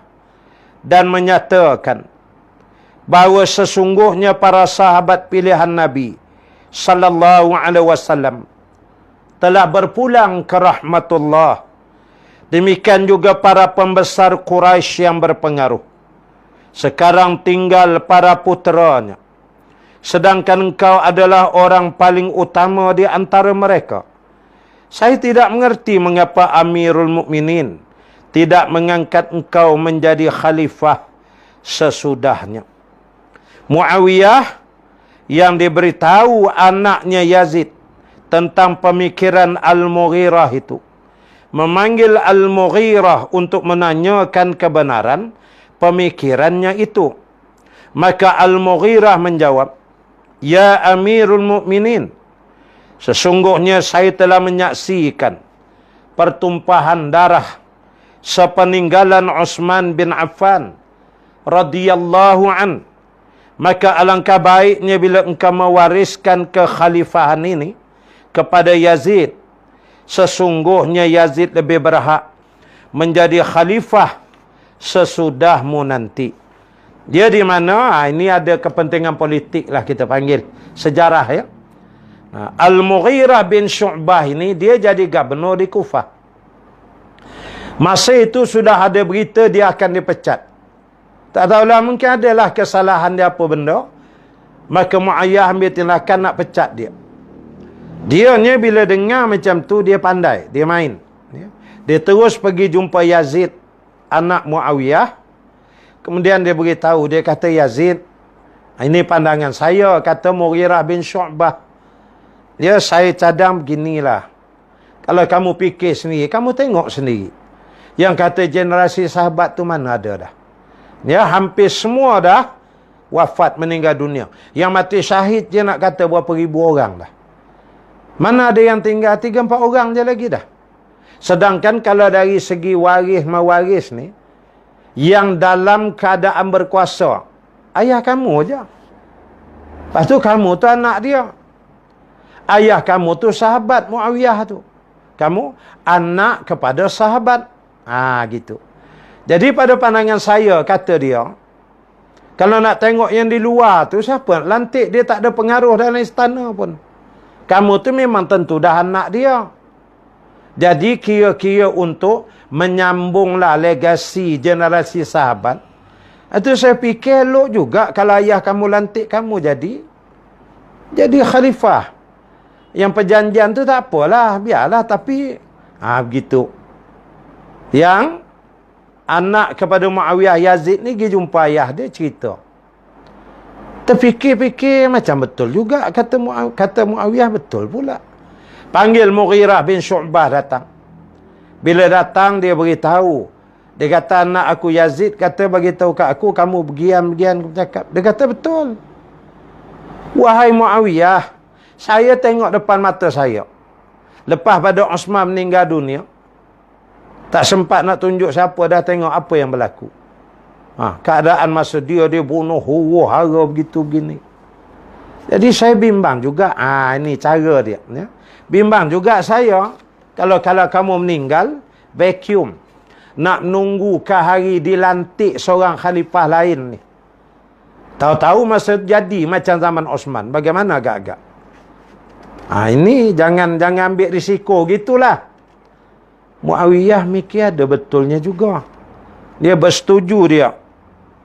A: dan menyatakan bahawa sesungguhnya para sahabat pilihan Nabi sallallahu alaihi wasallam telah berpulang ke rahmatullah. Demikian juga para pembesar Quraisy yang berpengaruh. Sekarang tinggal para puteranya. Sedangkan engkau adalah orang paling utama di antara mereka. Saya tidak mengerti mengapa Amirul Mukminin tidak mengangkat engkau menjadi khalifah sesudahnya. Muawiyah yang diberitahu anaknya Yazid tentang pemikiran Al-Mughirah itu, memanggil Al-Mughirah untuk menanyakan kebenaran pemikirannya itu. Maka Al-Mughirah menjawab, "Ya Amirul Mukminin, sesungguhnya saya telah menyaksikan pertumpahan darah sepeninggalan Utsman bin Affan radhiyallahu an. Maka alangkah baiknya bila engkau mewariskan kekhalifahan ini kepada Yazid. Sesungguhnya Yazid lebih berhak menjadi khalifah sesudahmu nanti." Dia di mana? Ini ada kepentingan politik lah kita panggil. Sejarah ya. Al-Mughirah bin Syu'bah ini dia jadi gubernur di Kufah. Masa itu sudah ada berita dia akan dipecat. Tak tahulah, mungkin adalah kesalahan dia apa benda. Maka Muayyah ambil tindakan nak pecat dia. Dia ni bila dengar macam tu, dia pandai. Dia main. Dia terus pergi jumpa Yazid, anak Muawiyah. Kemudian dia beritahu, dia kata, "Yazid, ini pandangan saya," kata Mughirah bin Syu'bah. "Ya, saya cadang beginilah. Kalau kamu fikir sendiri, kamu tengok sendiri. Yang kata generasi sahabat tu mana ada dah. Ya, hampir semua dah wafat, meninggal dunia. Yang mati syahid je nak kata berapa ribu orang dah. Mana ada yang tinggal 3-4 orang je lagi dah. Sedangkan kalau dari segi waris-mewaris ni, yang dalam keadaan berkuasa, ayah kamu je. Lepas tu kamu tu anak dia. Ayah kamu tu sahabat Muawiyah tu. Kamu anak kepada sahabat. Gitu. Jadi pada pandangan saya, kata dia, kalau nak tengok yang di luar tu, siapa lantik dia tak ada pengaruh dalam istana pun. Kamu tu memang tentu dah anak dia. Jadi kira-kira untuk menyambunglah legasi generasi sahabat. Itu saya fikir elok juga kalau ayah kamu lantik kamu jadi khalifah. Yang perjanjian tu tak apalah, biarlah, tapi begitu. Yang anak kepada Muawiyah, Yazid ni pergi jumpa ayah dia, cerita. Terfikir-fikir macam betul juga, kata Muawiyah, betul pula. Panggil Mughirah bin Syu'bah datang. Bila datang, dia beritahu. Dia kata, "Anak aku Yazid kata beritahu kat aku, kamu begian-begian bercakap." Dia kata, "Betul. Wahai Muawiyah, saya tengok depan mata saya. Lepas pada Utsman meninggal dunia, tak sempat nak tunjuk siapa, dah tengok apa yang berlaku. Keadaan masa dia bunuh huru-hara begitu begini. Jadi saya bimbang juga. Ini cara dia. Ya. Bimbang juga saya, kalau kamu meninggal, vacuum. Nak nunggu ke hari dilantik seorang khalifah lain ni. Tahu-tahu masa jadi macam zaman Utsman. Bagaimana agak-agak? Ini jangan ambil risiko gitulah." Muawiyah mikir ada betulnya juga. Dia bersetuju dia.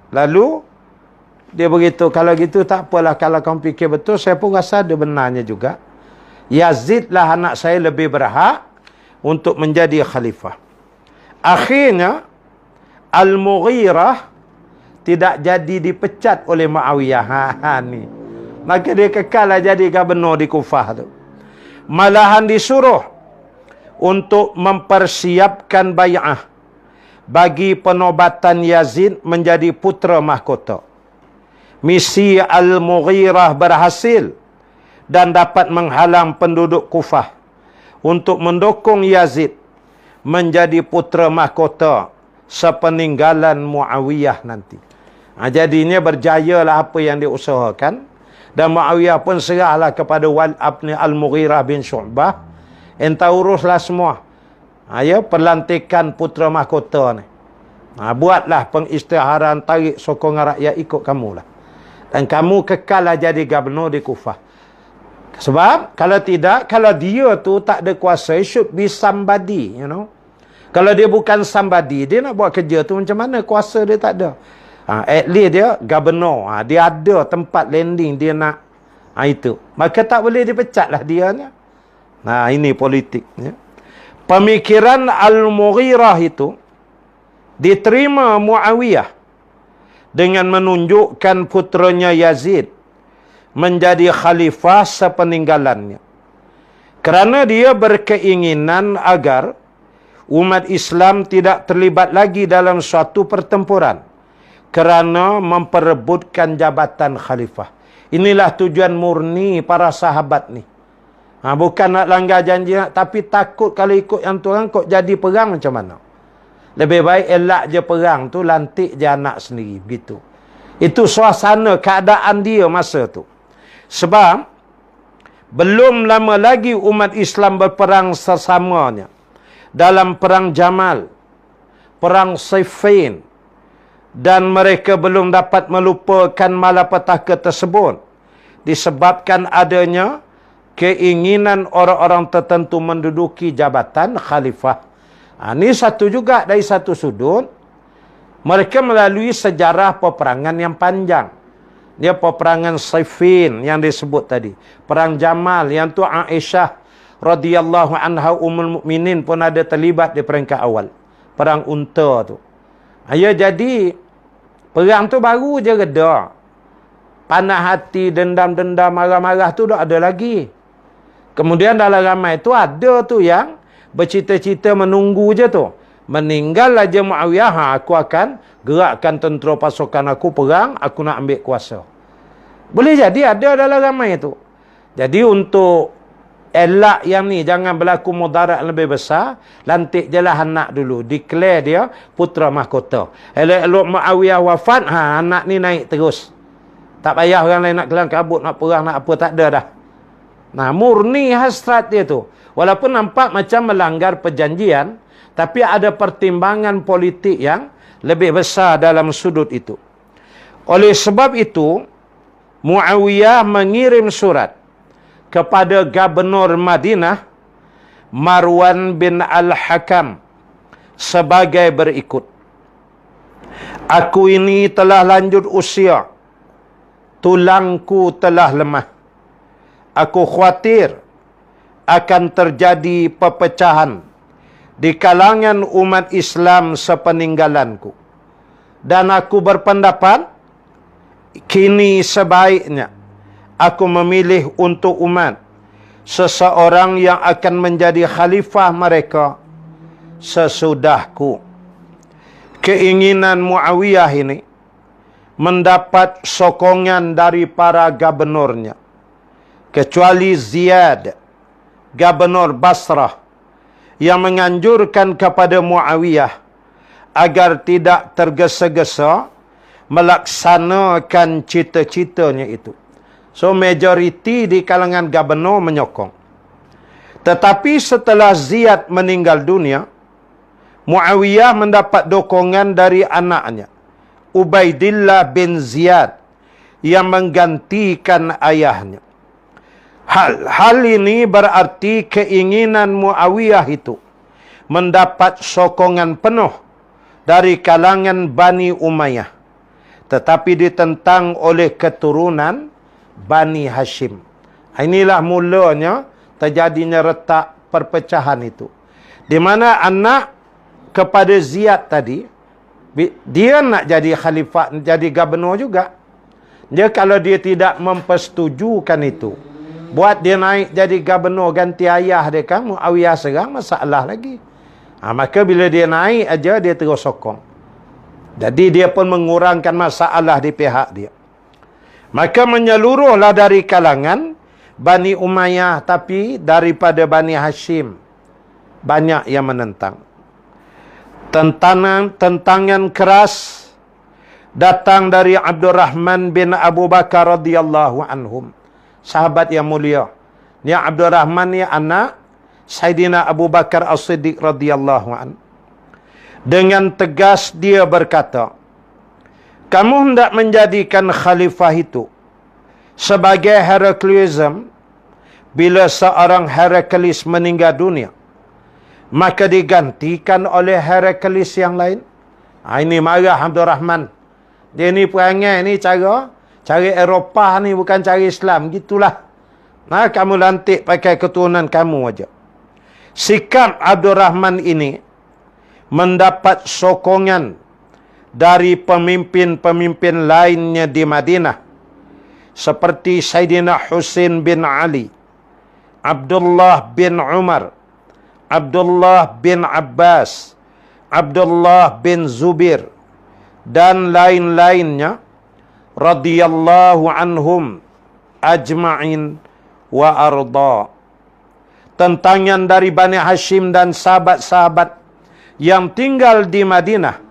A: Lalu dia beritahu, "Kalau gitu tak apalah, kalau kamu fikir betul, saya pun rasa ada benarnya juga. Yazid lah anak saya lebih berhak untuk menjadi khalifah." Akhirnya Al-Mughirah tidak jadi dipecat oleh Muawiyah. Ni. Maka dia kekal jadi gubernur di Kufah tu. Malahan disuruh untuk mempersiapkan bai'ah bagi penobatan Yazid menjadi putera mahkota. Misi Al-Mughirah berhasil dan dapat menghalang penduduk Kufah untuk mendukung Yazid menjadi putera mahkota sepeninggalan Muawiyah nanti. Jadinya berjayalah apa yang diusahakan, dan Muawiyah pun serahlah kepada Al-Mughirah bin Syu'bah. Entah uruslah semua. Perlantikan putera mahkota ni. Buatlah pengisytiharan, tarik sokongan rakyat, ikut kamulah. Dan kamu kekallah jadi gubernur di Kufah. Sebab kalau tidak, kalau dia tu tak ada kuasa, it should be somebody, you know. Kalau dia bukan somebody, dia nak buat kerja tu macam mana? Kuasa dia tak ada. At least dia gubernur. Dia ada tempat landing dia nak. Itu. Maka tak boleh dipecat lah dia ni. Nah, ini politik. Ya. Pemikiran Al-Mughirah itu diterima Muawiyah dengan menunjukkan putranya Yazid menjadi khalifah sepeninggalannya. Kerana dia berkeinginan agar umat Islam tidak terlibat lagi dalam suatu pertempuran kerana memperebutkan jabatan khalifah. Inilah tujuan murni para sahabat ni. Bukan nak langgar janji, tapi takut kalau ikut yang Tuhan kok jadi perang macam mana. Lebih baik elak je perang tu, lantik je anak sendiri. Begitu. Itu suasana keadaan dia masa tu. Sebab belum lama lagi umat Islam berperang sesamanya. Dalam perang Jamal, perang Siffin. Dan mereka belum dapat melupakan malapetaka tersebut. Disebabkan adanya keinginan orang-orang tertentu menduduki jabatan khalifah. Ini satu juga dari satu sudut. Mereka melalui sejarah peperangan yang panjang. Dia peperangan Siffin yang disebut tadi. Perang Jamal yang tu Aisyah radhiyallahu anha ummul mukminin pun ada terlibat di peringkat awal. Perang Unta tu. Ya, jadi perang tu baru je reda. Panah hati, dendam-dendam, marah-marah tu dah ada lagi. Kemudian dalam ramai tu ada tu yang bercita-cita menunggu je tu. Meninggal aja Muawiyah, aku akan gerakkan tentera pasukan aku perang, aku nak ambil kuasa. Boleh jadi ada dalam ramai tu. Jadi untuk elak yang ni jangan berlaku mudarat lebih besar, lantik je lah anak dulu, declare dia putra mahkota. Elok-elok Muawiyah wafat, anak ni naik terus. Tak payah orang lain nak kelang kabut, nak perang, nak apa, tak ada dah. Nah, murni hasrat dia tu. Walaupun nampak macam melanggar perjanjian, tapi ada pertimbangan politik yang lebih besar dalam sudut itu. Oleh sebab itu, Muawiyah mengirim surat kepada Gubernur Madinah, Marwan bin Al-Hakam, sebagai berikut. Aku ini telah lanjut usia. Tulangku telah lemah. Aku khawatir akan terjadi perpecahan di kalangan umat Islam sepeninggalanku. Dan aku berpendapat, kini sebaiknya aku memilih untuk umat seseorang yang akan menjadi khalifah mereka sesudahku. Keinginan Muawiyah ini mendapat sokongan dari para gubernurnya, kecuali Ziyad, Gubernur Basrah, yang menganjurkan kepada Muawiyah agar tidak tergesa-gesa melaksanakan cita-citanya itu. So, majoriti di kalangan gubernur menyokong. Tetapi setelah Ziyad meninggal dunia, Muawiyah mendapat dukungan dari anaknya, Ubaidillah bin Ziyad, yang menggantikan ayahnya. Hal ini berarti keinginan Muawiyah itu mendapat sokongan penuh dari kalangan Bani Umayyah, tetapi ditentang oleh keturunan Bani Hashim. Inilah mulanya terjadinya retak perpecahan itu. Di mana anak kepada Ziyad tadi, dia nak jadi khalifah, jadi gubernur juga. Dia kalau dia tidak mempersetujukan itu, buat dia naik jadi gubernur ganti ayah dia, kan Muawiyah serang, masalah lagi. Maka bila dia naik aja, dia terus sokong. Jadi dia pun mengurangkan masalah di pihak dia. Maka menyeluruhlah dari kalangan Bani Umayyah, tapi daripada Bani Hashim banyak yang menentang. Tentangan keras datang dari Abdurrahman bin Abu Bakar radhiyallahu anhum, sahabat yang mulia. Ni Abdurrahman ni anak Sayyidina Abu Bakar As-Siddiq radhiyallahu anhu. Dengan tegas dia berkata, kamu hendak menjadikan khalifah itu sebagai Herakliusm. Bila seorang Heraklius meninggal dunia, maka digantikan oleh Heraklius yang lain. Ini marah Abdurrahman. Dia ni perangai ni cara Eropah ni, bukan cara Islam. Gitulah Nah, kamu lantik pakai keturunan kamu aja. Sikap Abdul Rahman ini mendapat sokongan dari pemimpin-pemimpin lainnya di Madinah, seperti Sayyidina Husain bin Ali, Abdullah bin Umar, Abdullah bin Abbas, Abdullah bin Zubair, dan lain-lainnya radhiyallahu anhum ajma'in wa arda. Tentangan dari Bani Hashim dan sahabat-sahabat yang tinggal di Madinah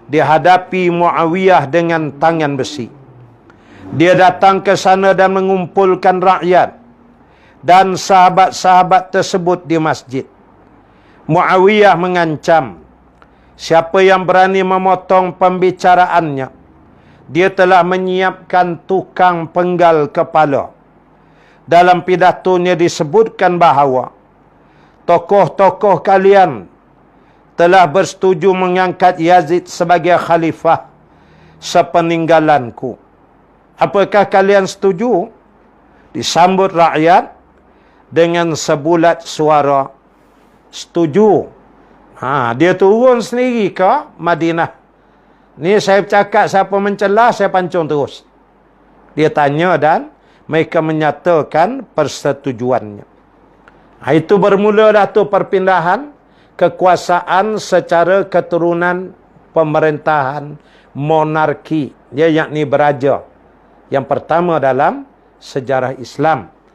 A: dihadapi Muawiyah dengan tangan besi. Dia datang ke sana dan mengumpulkan rakyat dan sahabat-sahabat tersebut di masjid. Muawiyah mengancam, siapa yang berani memotong pembicaraannya, dia telah menyiapkan tukang penggal kepala. Dalam pidatonya disebutkan bahawa tokoh-tokoh kalian telah bersetuju mengangkat Yazid sebagai khalifah sepeninggalanku. Apakah kalian setuju? Disambut rakyat dengan sebulat suara setuju. Dia turun sendiri ke Madinah. Ni saya bercakap, siapa mencela, saya pancung terus. Dia tanya dan mereka menyatakan persetujuannya. Itu bermula tu perpindahan kekuasaan secara keturunan pemerintahan monarki. Dia yakni beraja yang pertama dalam sejarah Islam.